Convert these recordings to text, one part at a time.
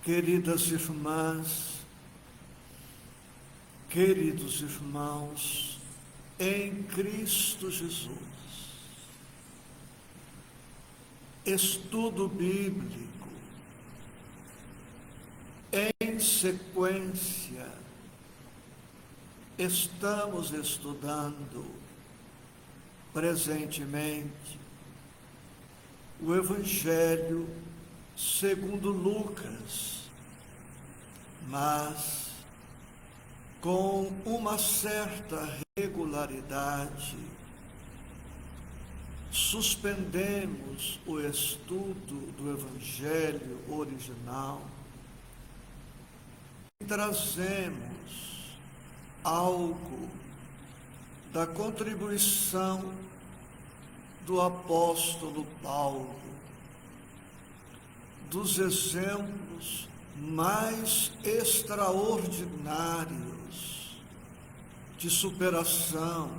Queridas irmãs, queridos irmãos, em Cristo Jesus, estudo bíblico, em sequência, estamos estudando presentemente o Evangelho segundo Lucas, mas com uma certa regularidade, suspendemos o estudo do Evangelho original e trazemos algo da contribuição do apóstolo Paulo, dos exemplos mais extraordinários de superação,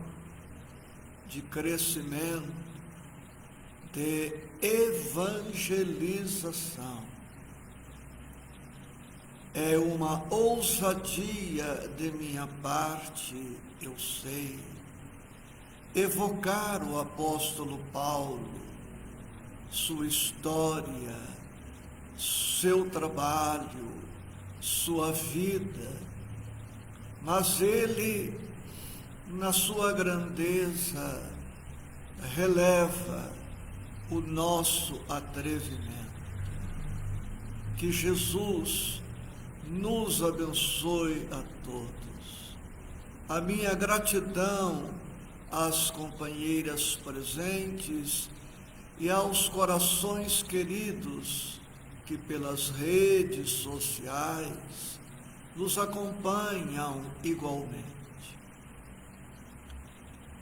de crescimento, de evangelização. É uma ousadia de minha parte, eu sei, evocar o apóstolo Paulo, sua história, seu trabalho, sua vida, mas ele, na sua grandeza, releva o nosso atrevimento. Que Jesus nos abençoe a todos. A minha gratidão às companheiras presentes e aos corações queridos que pelas redes sociais nos acompanham igualmente.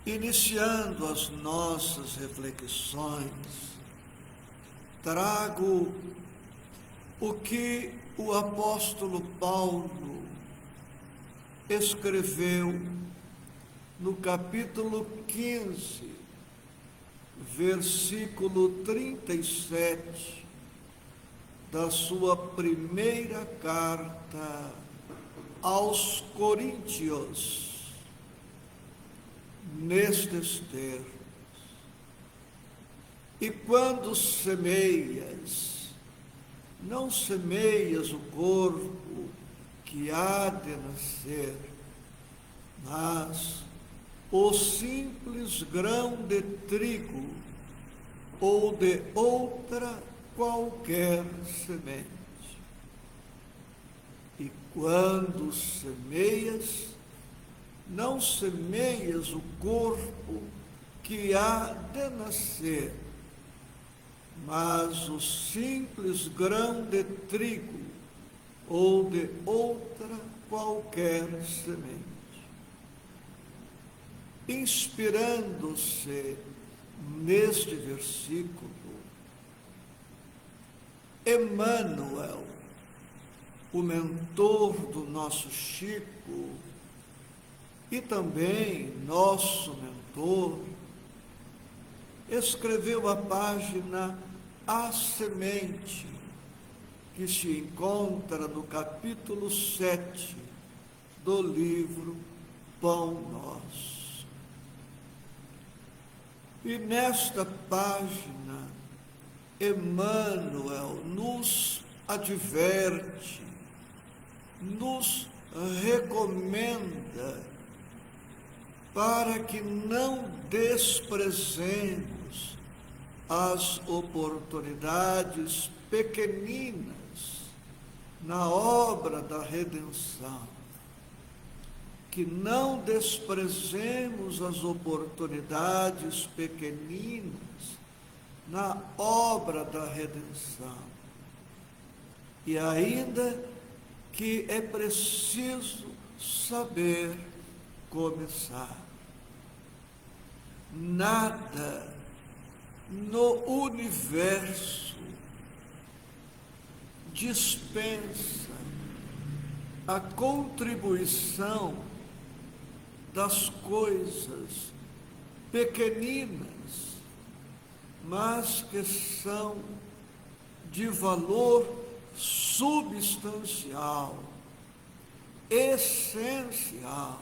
Iniciando as nossas reflexões, trago o que o apóstolo Paulo escreveu no capítulo 15, versículo 37, da sua primeira carta aos Coríntios, nestes termos: e quando semeias, não semeias o corpo que há de nascer, mas o simples grão de trigo ou de outra qualquer semente. E quando semeias, não semeias o corpo que há de nascer, mas o simples grão de trigo ou de outra qualquer semente. Inspirando-se neste versículo, Emmanuel, o mentor do nosso Chico e também nosso mentor, escreveu a página A Semente, que se encontra no capítulo 7 do livro Pão Nosso. E nesta página, Emmanuel nos adverte, nos recomenda para que não desprezemos as oportunidades pequeninas na obra da redenção, que não desprezemos as oportunidades pequeninas na obra da redenção, e ainda que é preciso saber começar. Nada no universo dispensa a contribuição das coisas pequeninas, mas que são de valor substancial, essencial.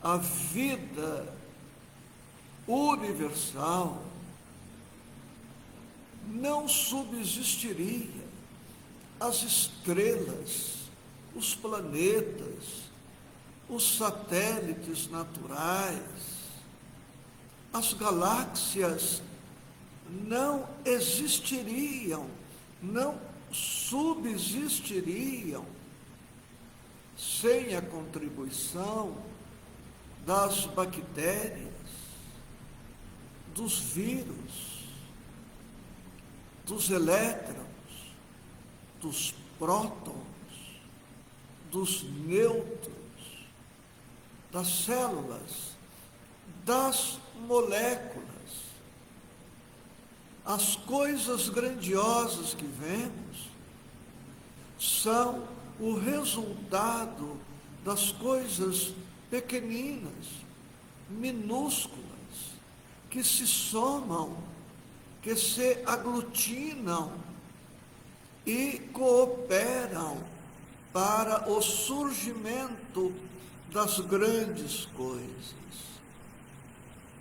A vida universal não subsistiria. As estrelas, os planetas, os satélites naturais, as galáxias não existiriam, não subsistiriam sem a contribuição das bactérias, dos vírus, dos elétrons, dos prótons, dos nêutrons, das células, das moléculas. As coisas grandiosas que vemos são o resultado das coisas pequeninas, minúsculas, que se somam, que se aglutinam e cooperam para o surgimento das grandes coisas.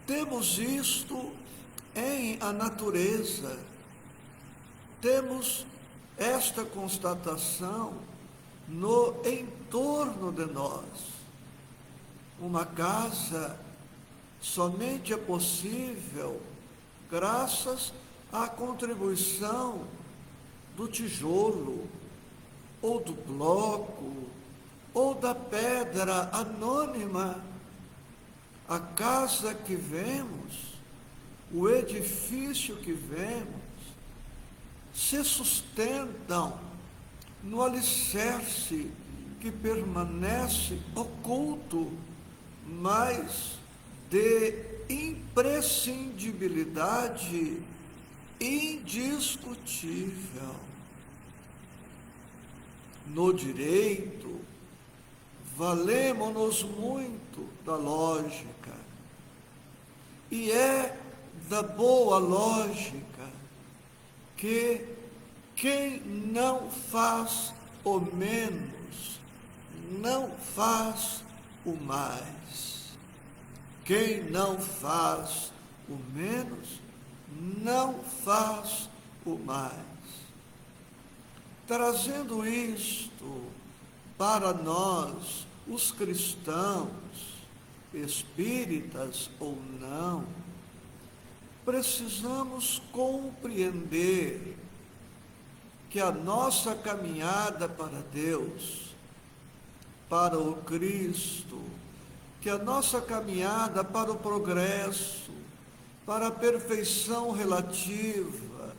Temos isto em a natureza, temos esta constatação no entorno de nós. Uma casa somente é possível graças à contribuição do tijolo, ou do bloco, ou da pedra anônima. A casa que vemos, o edifício que vemos, se sustentam no alicerce que permanece oculto, mas de imprescindibilidade indiscutível. No direito, valemo-nos muito da lógica, e é da boa lógica que quem não faz o menos, não faz o mais. Quem não faz o menos, não faz o mais. Trazendo isto para nós, os cristãos, espíritas ou não, precisamos compreender que a nossa caminhada para Deus, para o Cristo, que a nossa caminhada para o progresso, para a perfeição relativa,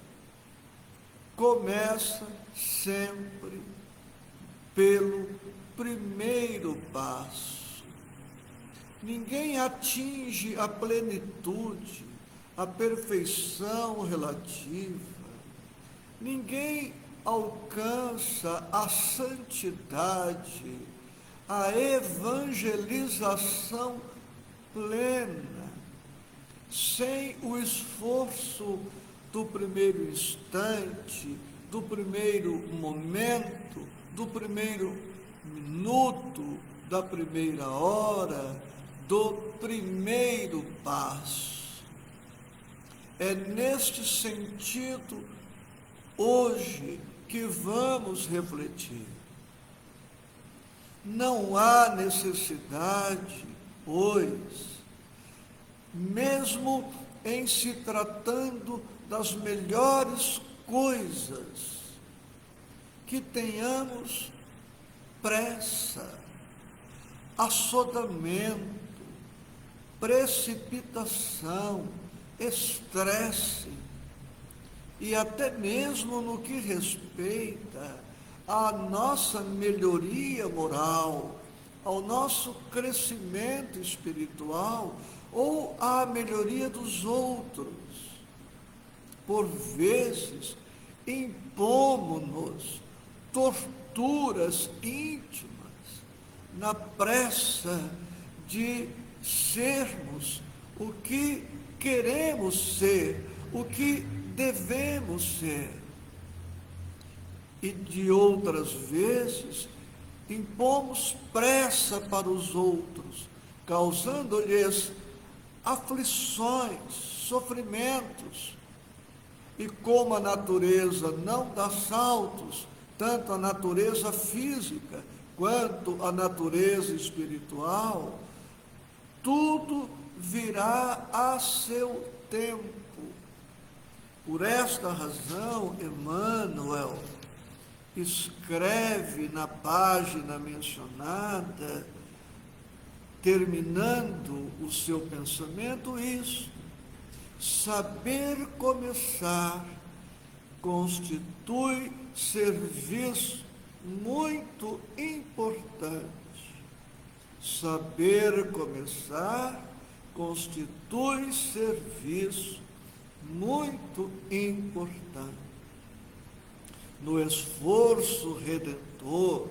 começa sempre pelo primeiro passo. Ninguém atinge a plenitude, a perfeição relativa, ninguém alcança a santidade, a evangelização plena, sem o esforço do primeiro instante, do primeiro momento, do primeiro minuto, da primeira hora, do primeiro passo. É neste sentido, hoje, que vamos refletir. Não há necessidade, pois, mesmo em se tratando das melhores coisas, que tenhamos pressa, assodamento, precipitação, estresse, e até mesmo no que respeita à nossa melhoria moral, ao nosso crescimento espiritual ou à melhoria dos outros. Por vezes, impomos-nos torturas íntimas na pressa de sermos o que queremos ser, o que devemos ser. e de outras vezes impomos pressa para os outros, causando-lhes aflições, sofrimentos. E como a natureza não dá saltos, tanto a natureza física quanto a natureza espiritual, tudo virá a seu tempo. Por esta razão, Emmanuel escreve na página mencionada, terminando o seu pensamento, isso: saber começar constitui serviço muito importante. Saber começar constitui serviço muito importante. No esforço redentor,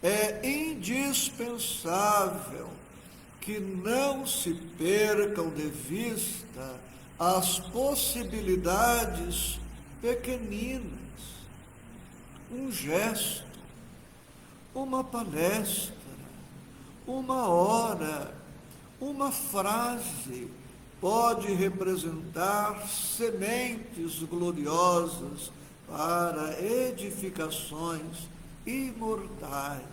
é indispensável que não se percam de vista as possibilidades pequeninas. Um gesto, uma palestra, uma hora, uma frase pode representar sementes gloriosas para edificações imortais.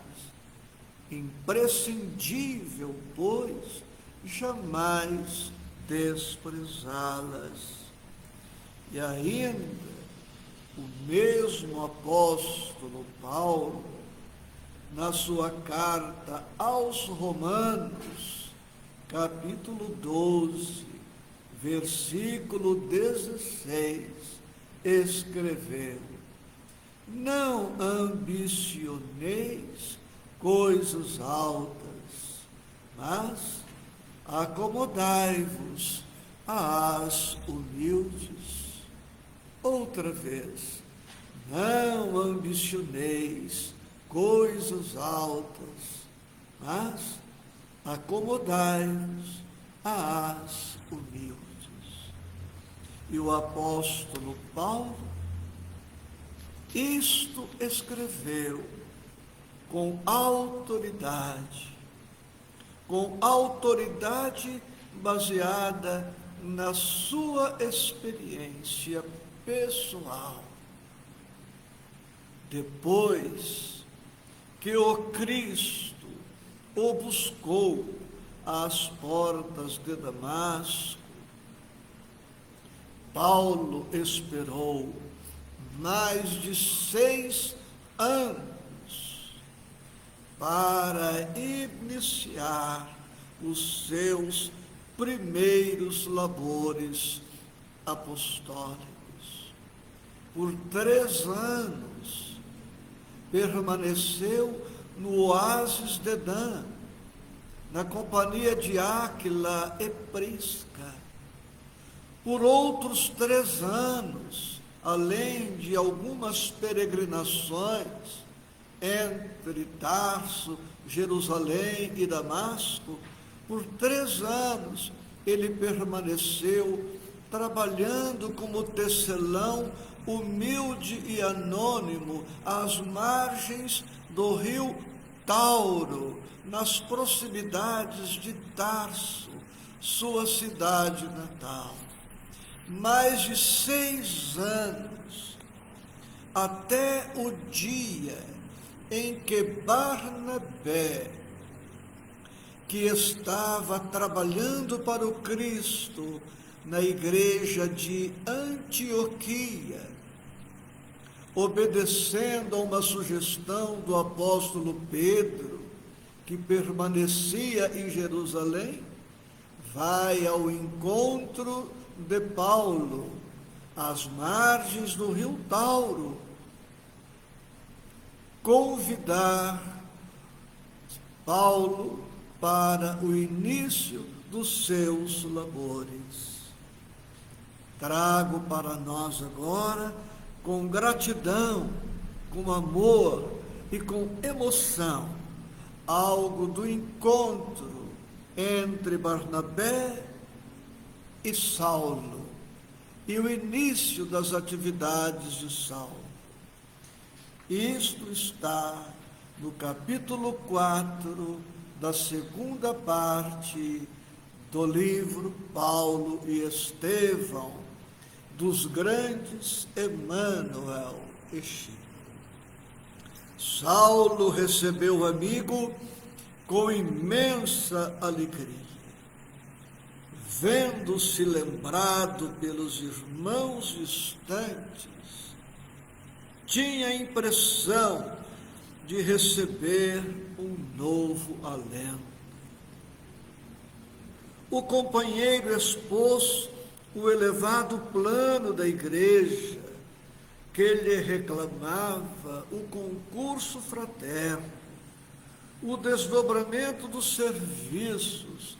Imprescindível, pois, jamais desprezá-las. E ainda, o mesmo apóstolo Paulo, na sua carta aos Romanos, capítulo 12, versículo 16, escreveu: não ambicioneis coisas altas, mas acomodai-vos às humildes. Outra vez, não ambicioneis coisas altas, mas acomodai-vos às humildes. E o apóstolo Paulo isto escreveu com autoridade baseada na sua experiência pessoal. Depois que o Cristo o buscou às portas de Damasco, Paulo esperou mais de 6 anos para iniciar os seus primeiros labores apostólicos. Por 3 anos, permaneceu no oásis de Dan, na companhia de Áquila e Prisca. Por outros 3 anos, além de algumas peregrinações entre Tarso, Jerusalém e Damasco, por 3 anos ele permaneceu trabalhando como tecelão humilde e anônimo às margens do rio Tauro, nas proximidades de Tarso, sua cidade natal. Mais de 6 anos, até o dia em que Barnabé, que estava trabalhando para o Cristo na igreja de Antioquia, obedecendo a uma sugestão do apóstolo Pedro, que permanecia em Jerusalém, vai ao encontro de Paulo, às margens do rio Tauro, convidar Paulo para o início dos seus labores. Trago para nós agora, com gratidão, com amor e com emoção, algo do encontro entre Barnabé e Saulo, e o início das atividades de Saulo. Isto está no capítulo 4 da segunda parte do livro Paulo e Estevão, dos grandes Emmanuel e Chico. Saulo recebeu o amigo com imensa alegria. Vendo-se lembrado pelos irmãos distantes, tinha a impressão de receber um novo alento. O companheiro expôs o elevado plano da igreja, que lhe reclamava o concurso fraterno, o desdobramento dos serviços,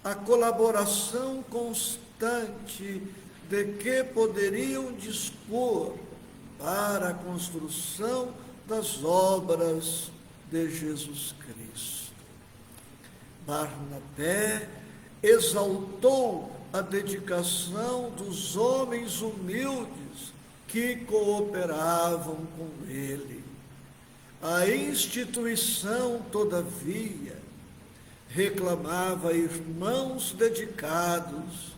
a colaboração constante de que poderiam dispor para a construção das obras de Jesus Cristo. Barnabé exaltou a dedicação dos homens humildes que cooperavam com ele. A instituição, todavia, reclamava irmãos dedicados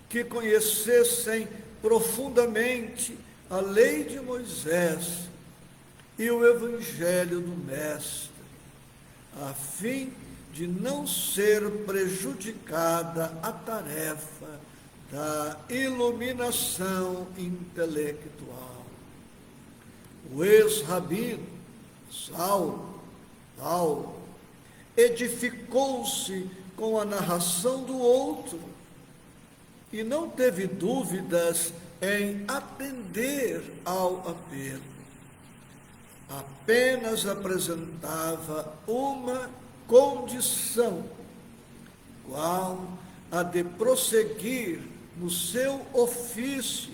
que conhecessem profundamente a lei de Moisés e o Evangelho do Mestre, a fim de não ser prejudicada a tarefa da iluminação intelectual. O ex-rabino Paulo, edificou-se com a narração do outro e não teve dúvidas em atender ao apelo. Apenas apresentava uma condição, qual a de prosseguir no seu ofício,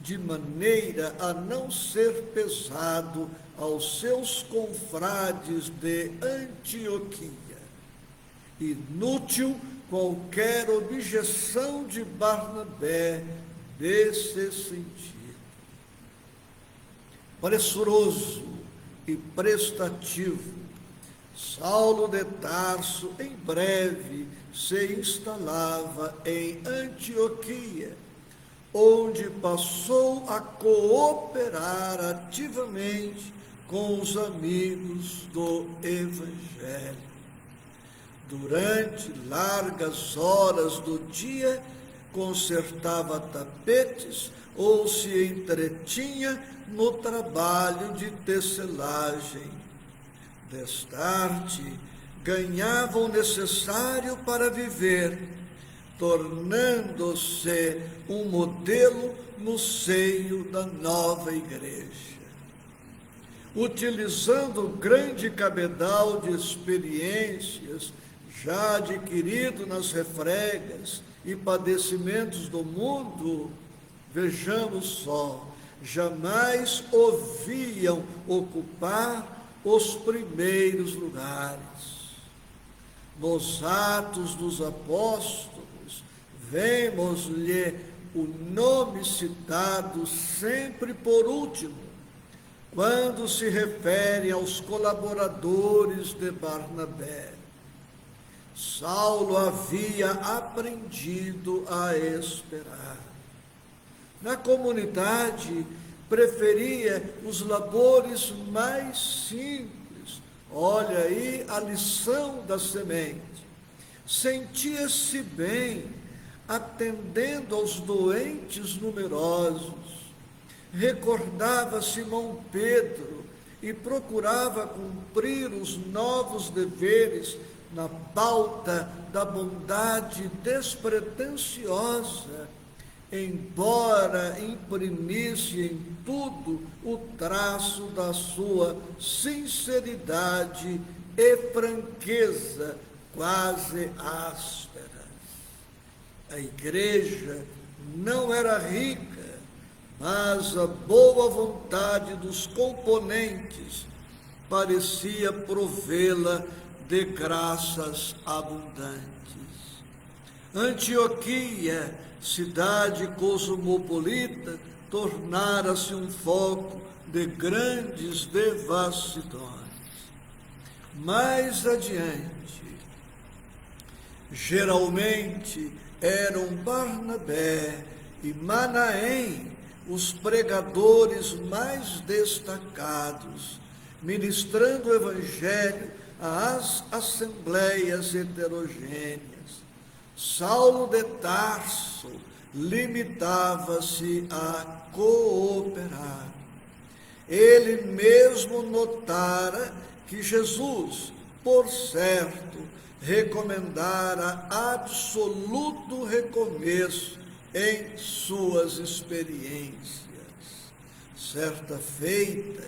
de maneira a não ser pesado aos seus confrades de Antioquia. Inútil qualquer objeção de Barnabé desse sentido. Pressuroso e prestativo, Saulo de Tarso em breve se instalava em Antioquia, onde passou a cooperar ativamente com os amigos do Evangelho. Durante largas horas do dia, consertava tapetes ou se entretinha no trabalho de tecelagem. Destarte, ganhava o necessário para viver, tornando-se um modelo no seio da nova igreja. Utilizando o grande cabedal de experiências já adquirido nas refregas e padecimentos do mundo, vejamos só, jamais ouviam ocupar os primeiros lugares. Nos Atos dos Apóstolos, vemos-lhe o nome citado sempre por último, quando se refere aos colaboradores de Barnabé. Saulo havia aprendido a esperar. Na comunidade, preferia os labores mais simples. Olha aí a lição da semente. Sentia-se bem atendendo aos doentes numerosos. Recordava Simão Pedro e procurava cumprir os novos deveres na pauta da bondade despretensiosa, embora imprimisse em tudo o traço da sua sinceridade e franqueza quase ásperas. A igreja não era rica, mas a boa vontade dos componentes parecia provê-la de graças abundantes. Antioquia, cidade cosmopolita, tornara-se um foco de grandes devassidões. Mais adiante, geralmente eram Barnabé e Manaém os pregadores mais destacados, ministrando o evangelho às assembleias heterogêneas. Saulo de Tarso limitava-se a cooperar. Ele mesmo notara que Jesus, por certo, recomendara absoluto recomeço em suas experiências. Certa feita,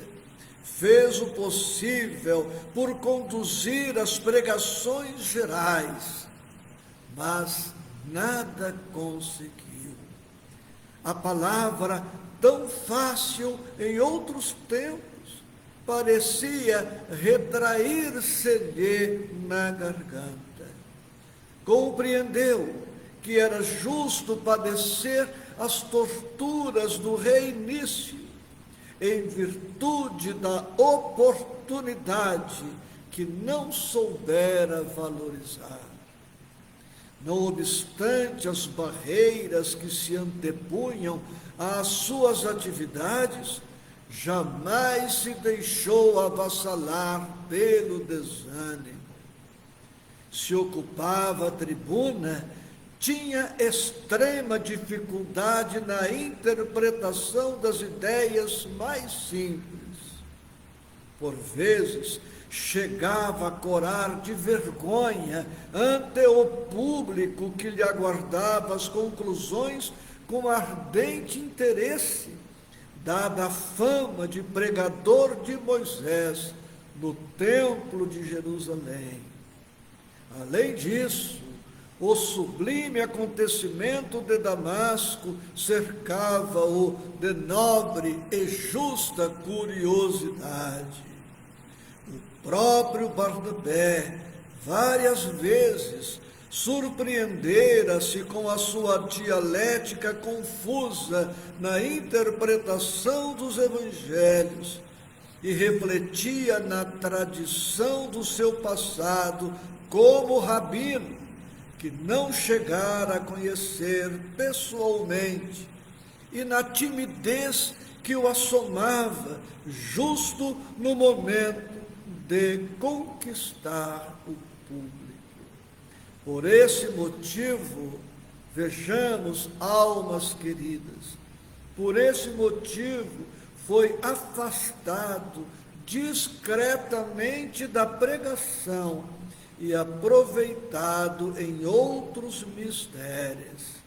fez o possível por conduzir as pregações gerais, mas nada conseguiu. A palavra, tão fácil em outros tempos, parecia retrair-se-lhe na garganta. Compreendeu que era justo padecer as torturas do reinício, em virtude da oportunidade que não soubera valorizar. Não obstante as barreiras que se antepunham às suas atividades, jamais se deixou avassalar pelo desânimo. Se ocupava a tribuna, tinha extrema dificuldade na interpretação das ideias mais simples. Por vezes, chegava a corar de vergonha ante o público que lhe aguardava as conclusões com ardente interesse, dada a fama de pregador de Moisés no templo de Jerusalém. Além disso, o sublime acontecimento de Damasco cercava-o de nobre e justa curiosidade. O próprio Barnabé, várias vezes, surpreendera-se com a sua dialética confusa na interpretação dos evangelhos e refletia na tradição do seu passado como rabino, que não chegara a conhecer pessoalmente, e na timidez que o assomava justo no momento de conquistar o público. Por esse motivo, vejamos, almas queridas, por esse motivo foi afastado discretamente da pregação e aproveitado em outros mistérios.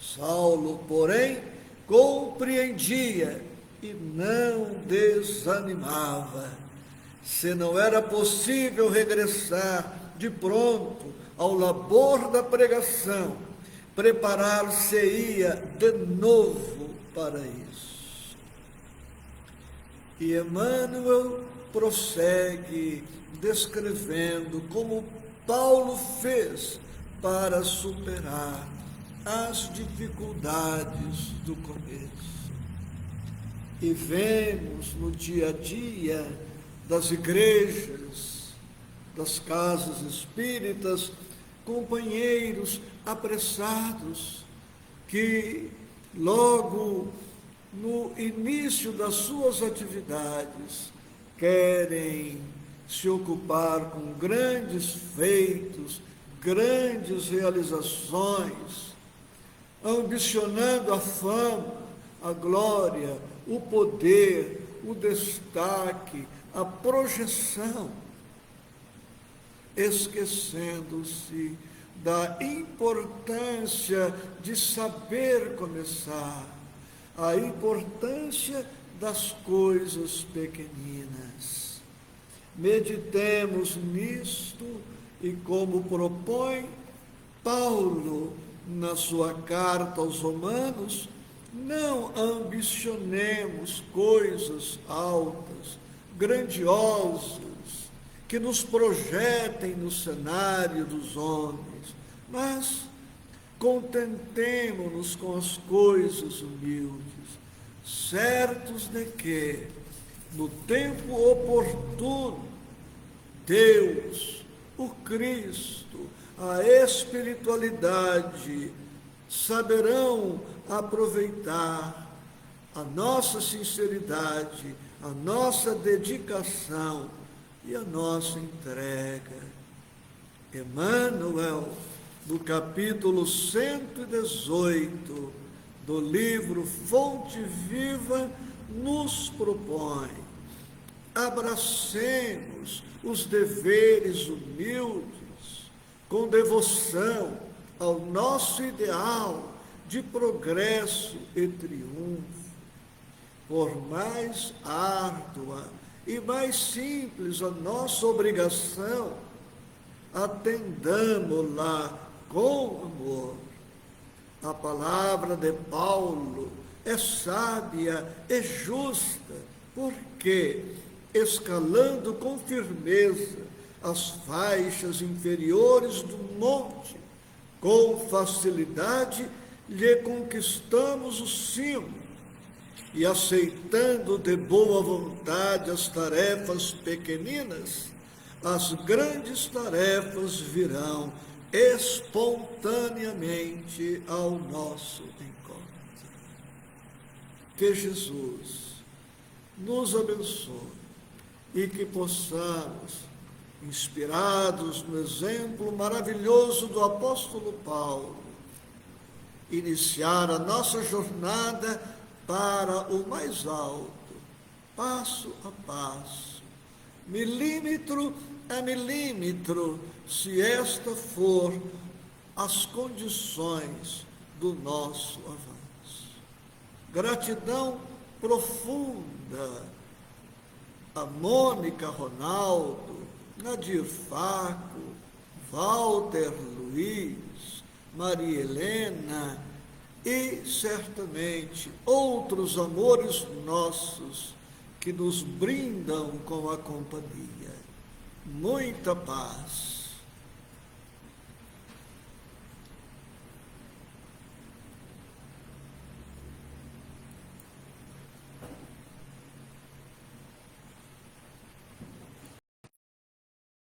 Saulo, porém, compreendia e não desanimava. Se não era possível regressar de pronto ao labor da pregação, preparar-se-ia de novo para isso. E Emmanuel prossegue descrevendo como Paulo fez para superar as dificuldades do começo. E vemos no dia a dia das igrejas, das casas espíritas, companheiros apressados que logo no início das suas atividades querem se ocupar com grandes feitos, grandes realizações, ambicionando a fama, a glória, o poder, o destaque, a projeção, esquecendo-se da importância de saber começar, a importância das coisas pequeninas. Meditemos nisto e, como propõe Paulo na sua carta aos Romanos, não ambicionemos coisas altas, grandiosas, que nos projetem no cenário dos homens, mas contentemo-nos com as coisas humildes, certos de que, no tempo oportuno, Deus, o Cristo, a espiritualidade, saberão aproveitar a nossa sinceridade, a nossa dedicação e a nossa entrega. Emmanuel, no capítulo 118 do livro Fonte Viva, nos propõe: abracemos os deveres humildes, com devoção ao nosso ideal de progresso e triunfo. Por mais árdua e mais simples a nossa obrigação, atendamo-la com amor. A palavra de Paulo é sábia e justa, porque, escalando com firmeza as faixas inferiores do monte, com facilidade lhe conquistamos o cimo, e aceitando de boa vontade as tarefas pequeninas, as grandes tarefas virão espontaneamente ao nosso encontro. Que Jesus nos abençoe e que possamos, inspirados no exemplo maravilhoso do apóstolo Paulo, iniciar a nossa jornada para o mais alto, passo a passo, milímetro a milímetro, se esta for as condições do nosso avanço. Gratidão profunda a Mônica Ronaldo, Nadir Faco, Walter Luiz, Maria Helena e, certamente, outros amores nossos que nos brindam com a companhia. Muita paz.